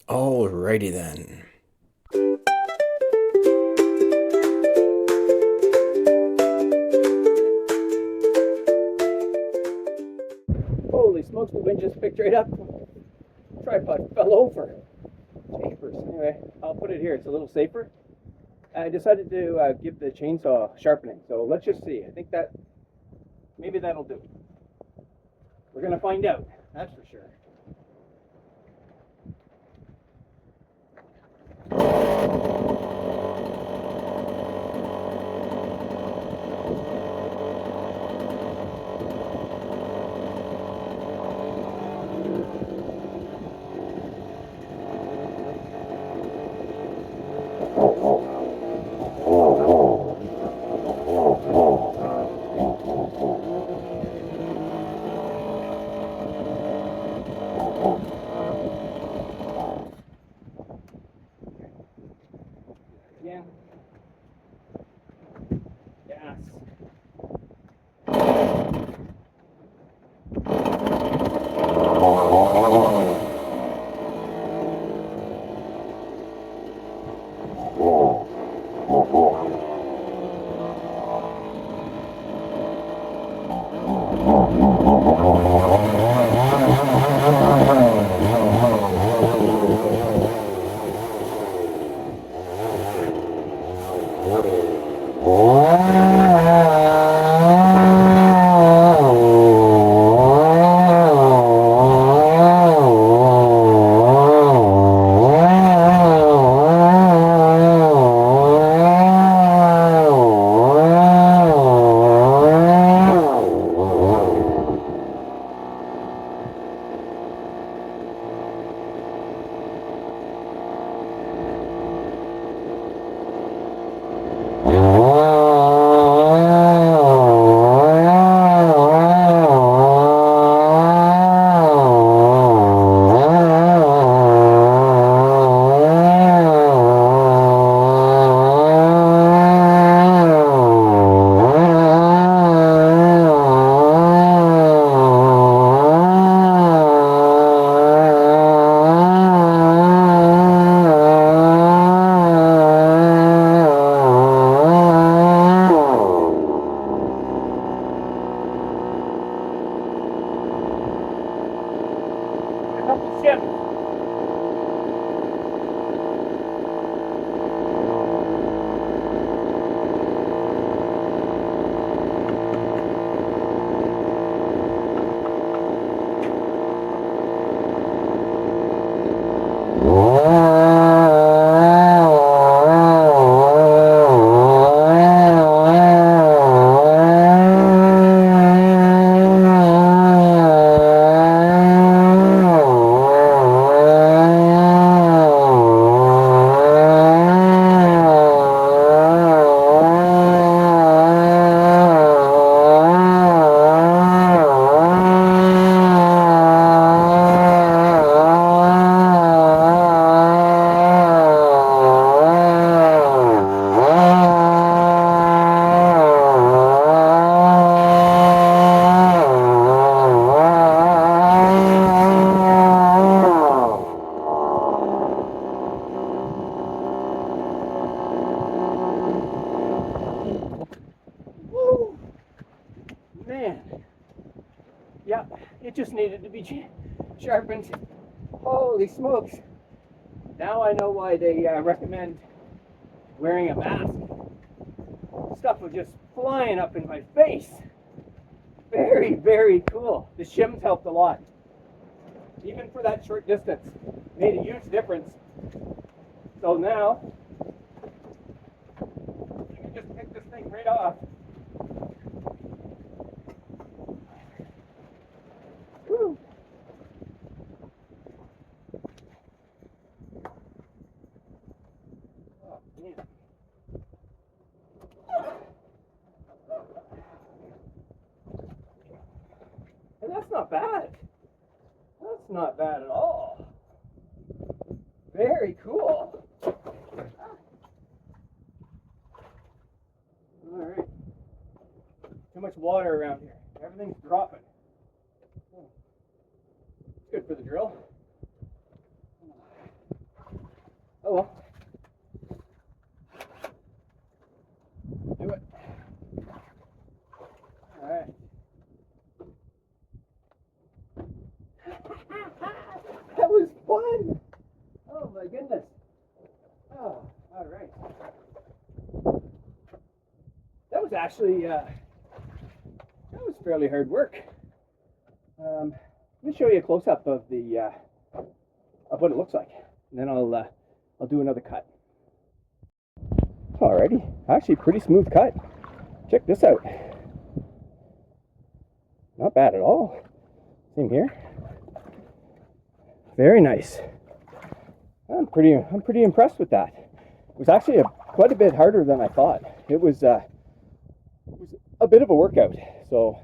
Alrighty then. Holy smokes, the wind just picked right up. Tripod fell over. Jeepers. Anyway, I'll put it here. It's a little safer. I decided to give the chainsaw sharpening. So let's just see. I think that maybe that'll do. We're going to find out. That's for sure. Again. Yes. Man, yeah, it just needed to be sharpened. Holy smokes. Now I know why they recommend wearing a mask. Stuff was just flying up in my face. Very, very cool. The shims helped a lot. Even for that short distance. Made a huge difference. So now, you can just pick this thing right off. Woo. Oh, man. And that's not bad. That's not bad at all. Very cool. Alright. Too much water around here. Everything's dropping. It's good for the drill. Oh well. Do it. All right. That was fun. Oh my goodness. Oh, all right. That was actually that was fairly hard work. Let me show you a close up of the of what it looks like, and then I'll do another cut. Alrighty, actually pretty smooth cut. Check this out. Not bad at all. Same here. Very nice. I'm pretty impressed with that. It was actually quite a bit harder than I thought. It was a bit of a workout. So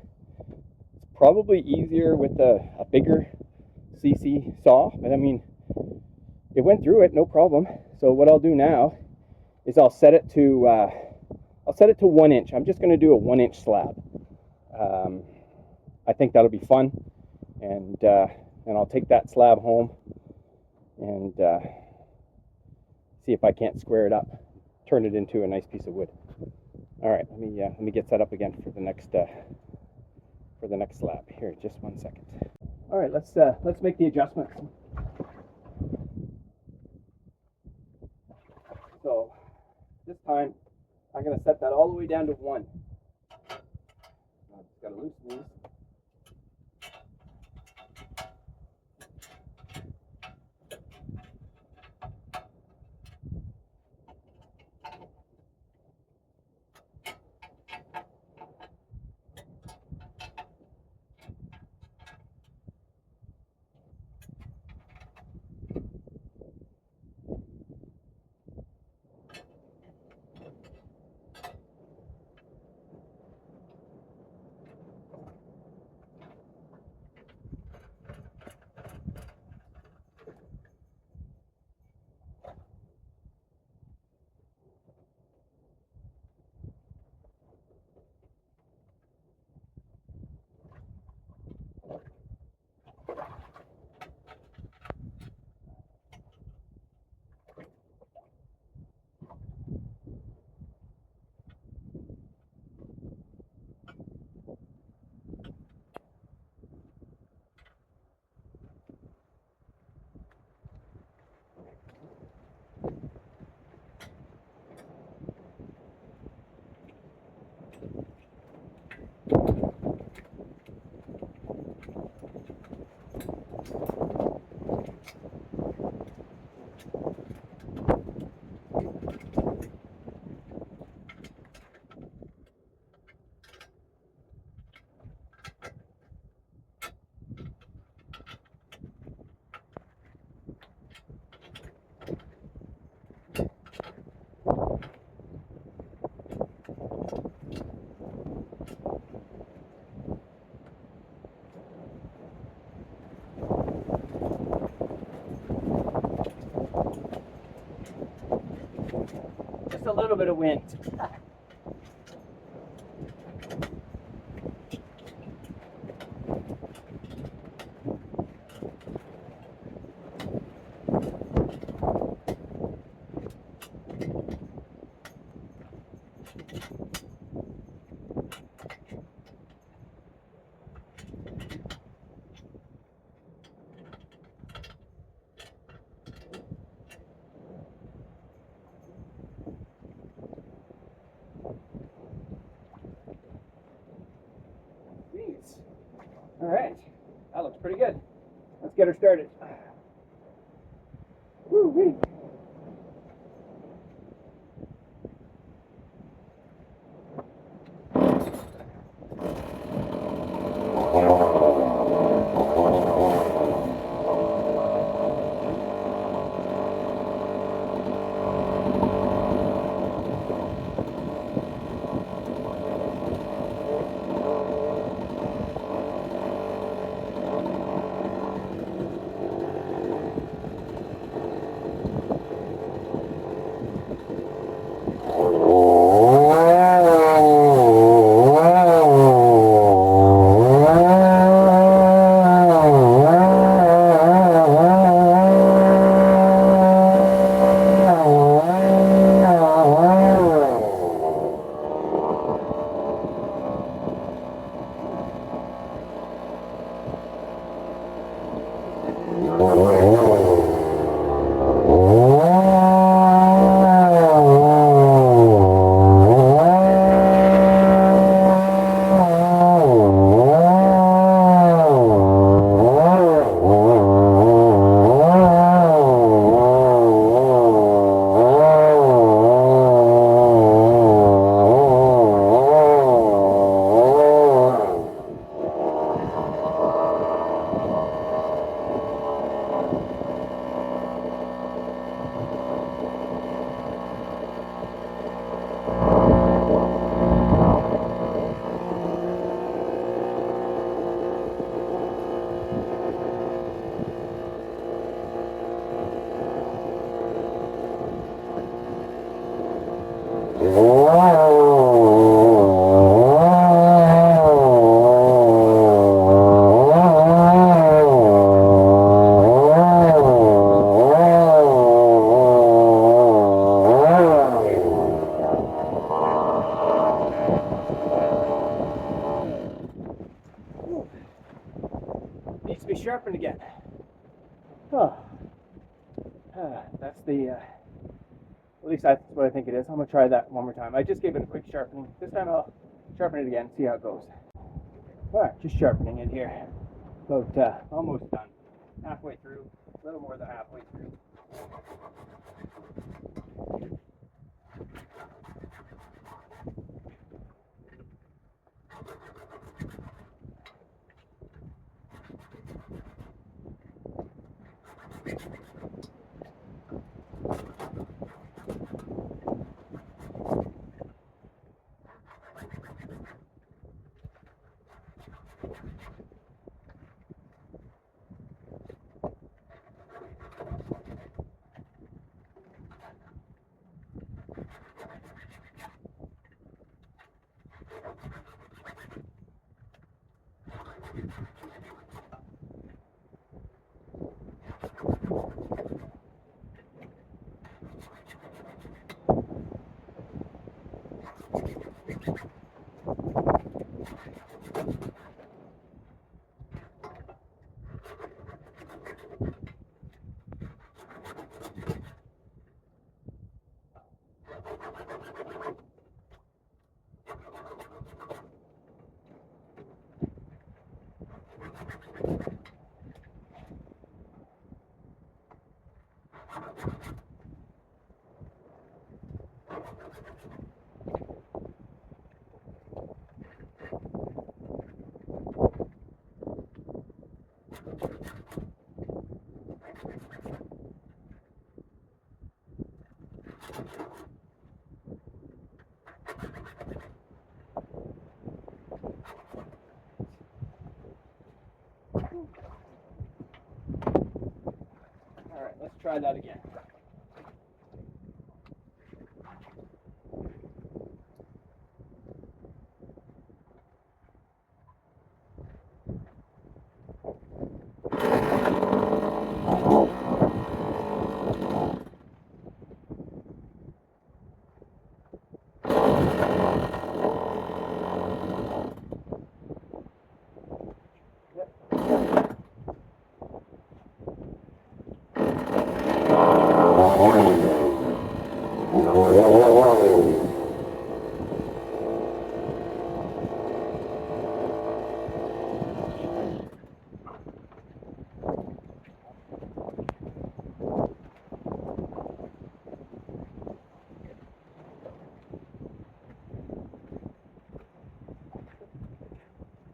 it's probably easier with a bigger CC saw, but I mean, it went through it no problem. So what I'll do now is I'll set it to 1 inch. I'm just going to do a 1 inch slab. I think that'll be fun, and I'll take that slab home and see if I can't square it up, turn it into a nice piece of wood. All right, let me get set up again for the next slab. Here, just 1 second. All right, let's make the adjustments. So this time I'm going to set that all the way down to 1. I've just got to loosen these. Just a little bit of wind. All right, that looks pretty good. Let's get her started. Woo-wee. the, at least that's what I think it is. I'm going to try that one more time. I just gave it a quick sharpening. This time I'll sharpen it again, see how it goes. All right, just sharpening it here. About almost done. Halfway through, a little more than halfway through. All right, let's try that again.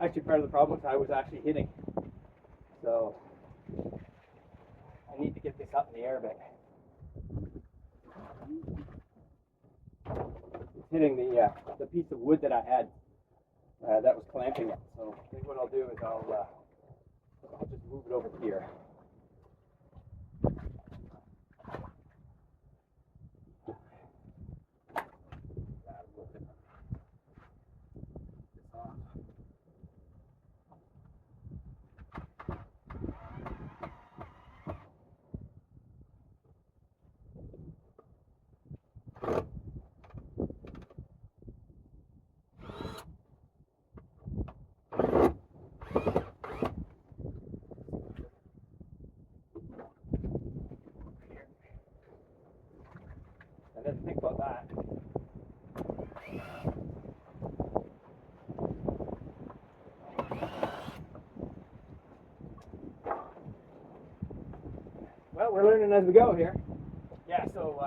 Actually, part of the problem is I was actually hitting. So I need to get this up in the air a bit. It's hitting the piece of wood that I had that was clamping it. So I think what I'll do is I'll just move it over here. I didn't think about that. Well, we're learning as we go here. Yeah, so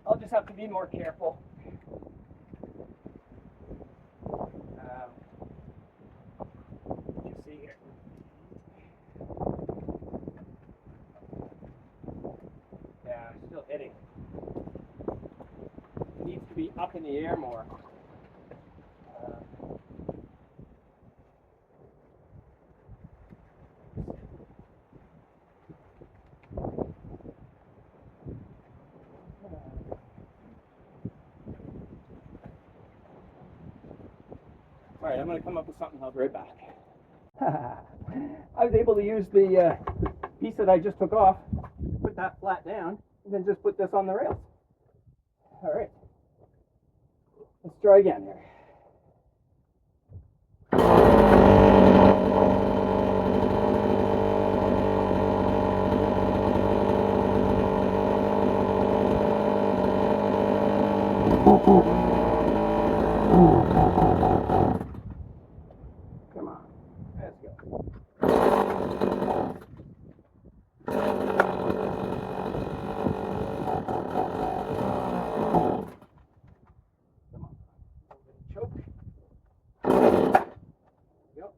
I'll just have to be more careful. You see here. Yeah, I'm still hitting. It needs to be up in the air more. All right, I'm going to come up with something. I'll be right back. I was able to use the piece that I just took off, put that flat down, and then just put this on the rails. All right, let's try again here. Come on, let's go. Come on, choke. Yep.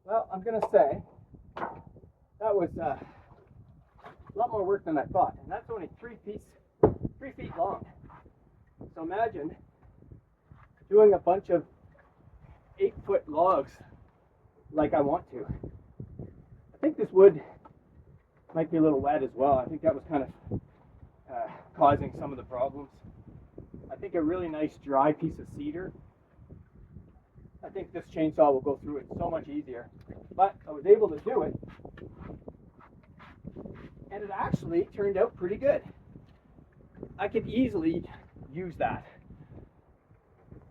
Well, I'm going to say that was a lot more work than I thought. And that's only 3 feet long. So imagine doing a bunch of 8-foot logs like I want to. I think this wood might be a little wet as well. I think that was kind of causing some of the problems. I think a really nice dry piece of cedar. I think this chainsaw will go through it so much easier. But I was able to do it, and it actually turned out pretty good. I could easily use that.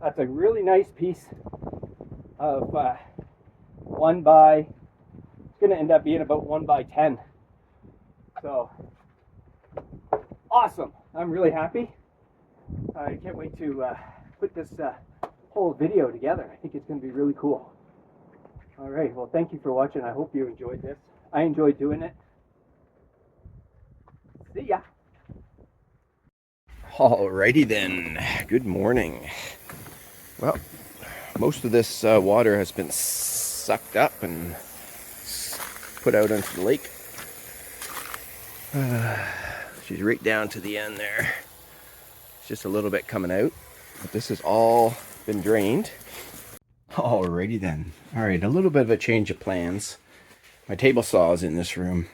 That's a really nice piece of 1 by, it's going to end up being about 1 by 10. So, awesome. I'm really happy. I can't wait to put this whole video together. I think it's going to be really cool. All right, well, thank you for watching. I hope you enjoyed this. I enjoyed doing it. See ya. Alrighty then, good morning. Well, most of this water has been sucked up and put out into the lake. She's right down to the end there. It's just a little bit coming out, but this has all been drained. Alrighty then. Alright, a little bit of a change of plans. My table saw is in this room.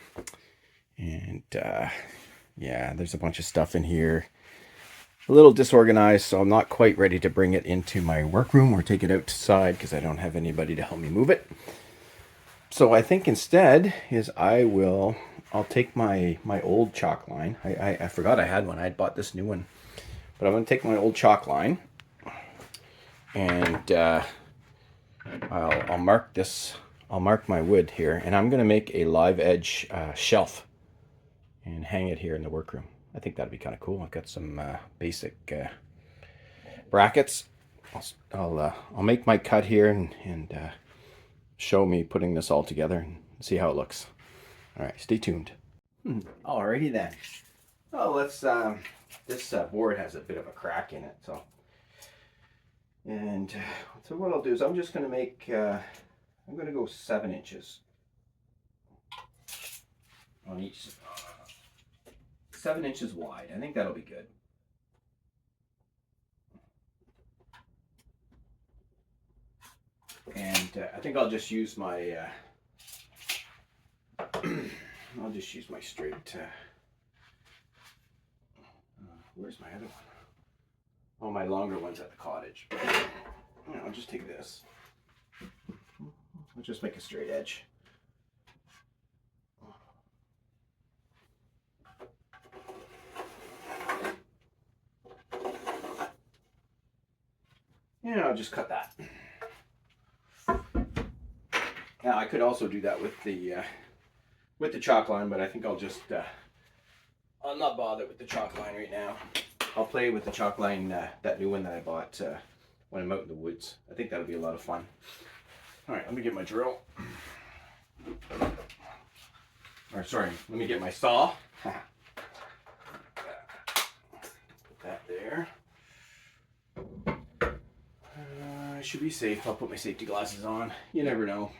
And yeah, there's a bunch of stuff in here. A little disorganized, so I'm not quite ready to bring it into my workroom or take it outside because I don't have anybody to help me move it. So I think instead is I'll take my old chalk line. I forgot I had one. I had bought this new one. But I'm going to take my old chalk line and I'll mark this. I'll mark my wood here, and I'm going to make a live edge shelf and hang it here in the workroom. I think that'd be kind of cool. I've got some basic brackets. I'll make my cut here and show me putting this all together and see how it looks. All right, stay tuned. Alrighty then. Oh, let's. This board has a bit of a crack in it, so. And so what I'll do is I'm just going to make. I'm going to go 7 inches on each. 7 inches wide. I think that'll be good. And I think I'll just use my straight. Where's my other one? Oh, my longer one's at the cottage. I'll just take this. I'll just make a straight edge. And I'll just cut that. Now I could also do that with the chalk line, but I think I'll just I'll not bother with the chalk line right now. I'll play with the chalk line, that new one that I bought when I'm out in the woods. I think that'll be a lot of fun. All right, let me get my drill. Or sorry, let me get my saw. Put that there. I should be safe. I'll put my safety glasses on. You never know.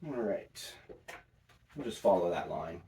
All right. I'll just follow that line.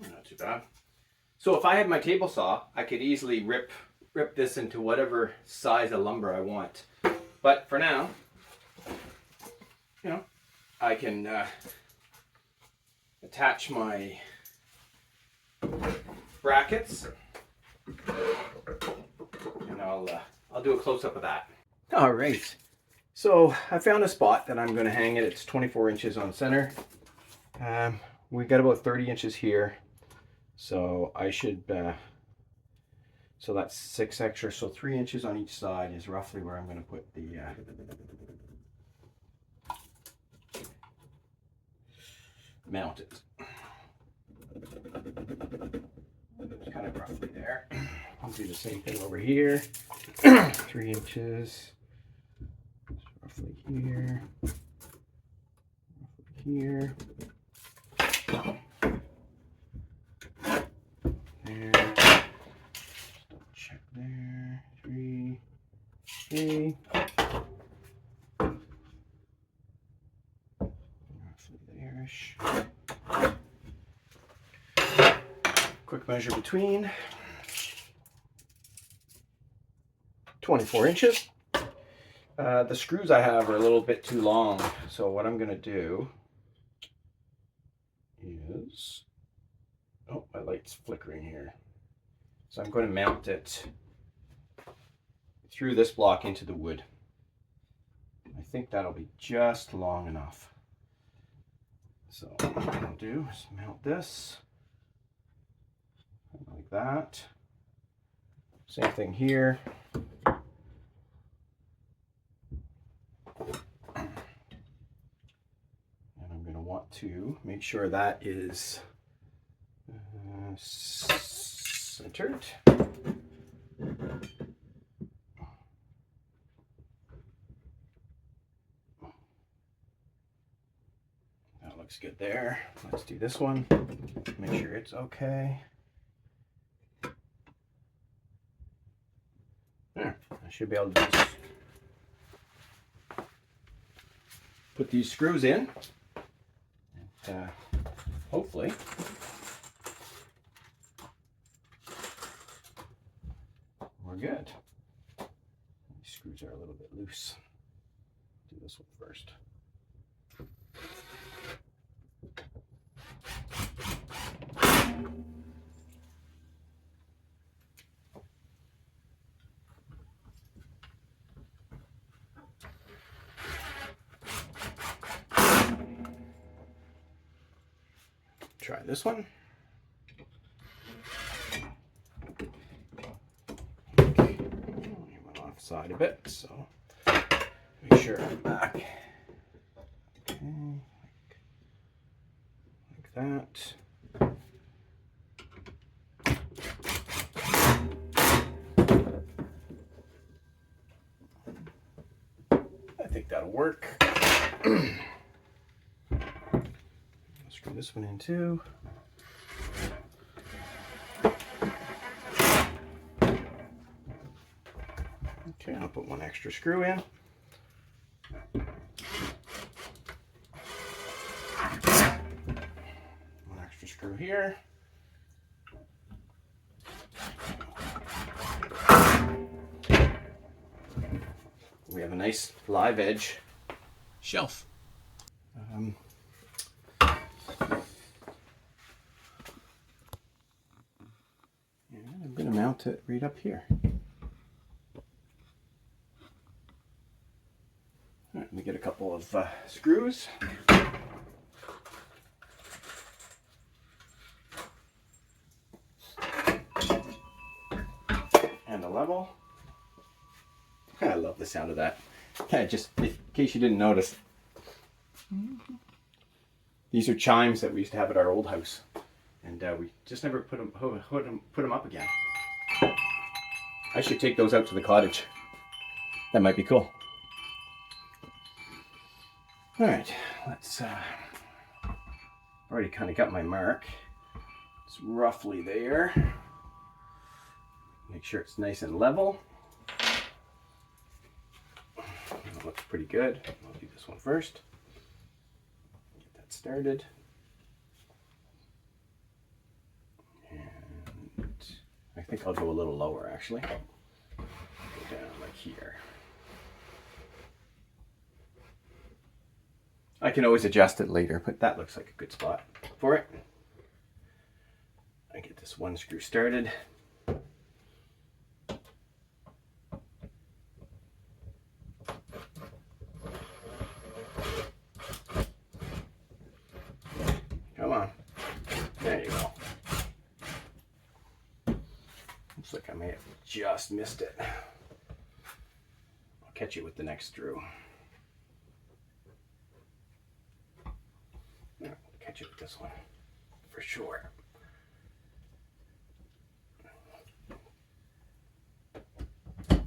Not too bad. So if I had my table saw, I could easily rip this into whatever size of lumber I want. But for now, I can attach my brackets, and I'll do a close-up of that. All right. So I found a spot that I'm going to hang it. It's 24 inches on center. We got about 30 inches here. So I should, so that's 6 extra. So 3 inches on each side is roughly where I'm going to put the, mount it. It's kind of roughly there. I'll do the same thing over here. 3 inches. Roughly here. Roughly here. There. Just double check there. 3. Okay. Roughly there-ish. Quick measure between. 24 inches. The screws I have are a little bit too long, so what I'm going to do is, oh, my light's flickering here. So I'm going to mount it through this block into the wood. I think that'll be just long enough. So what I'm going to do is mount this like that. Same thing here. Want to make sure that is centered. That looks good there. Let's do this one. Make sure it's okay. There, I should be able to just put these screws in. Hopefully we're good. These screws are a little bit loose. Do this one first. Try this one. Okay. I went offside a bit, so make sure I'm back. Okay, like that. I think that'll work. Screw this one in too. Okay, I'll put one extra screw in. One extra screw here. We have a nice live edge shelf. And I'm going to mount it right up here. All right, let me get a couple of screws. And a level. I love the sound of that. Just in case you didn't notice. These are chimes that we used to have at our old house. And we just never put them up again. I should take those out to the cottage. That might be cool. All right, let's, already kind of got my mark. It's roughly there. Make sure it's nice and level. That looks pretty good. I'll do this one first. Get that started. And I think I'll go a little lower actually. Go down like here. I can always adjust it later, but that looks like a good spot for it. I get this one screw started. Come on. There you go. Looks like I may have just missed it. I'll catch you with the next screw. No, catch you with this one for sure. There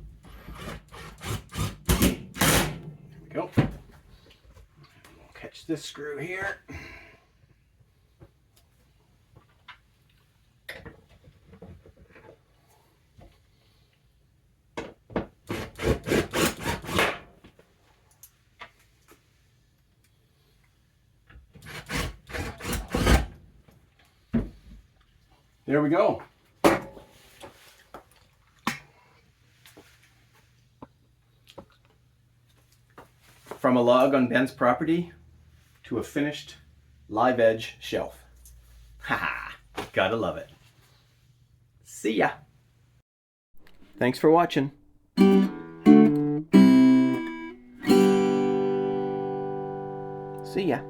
we go. We'll catch this screw here. There we go. From a log on Ben's property to a finished live edge shelf. Haha, gotta love it. See ya. Thanks for watching. See ya.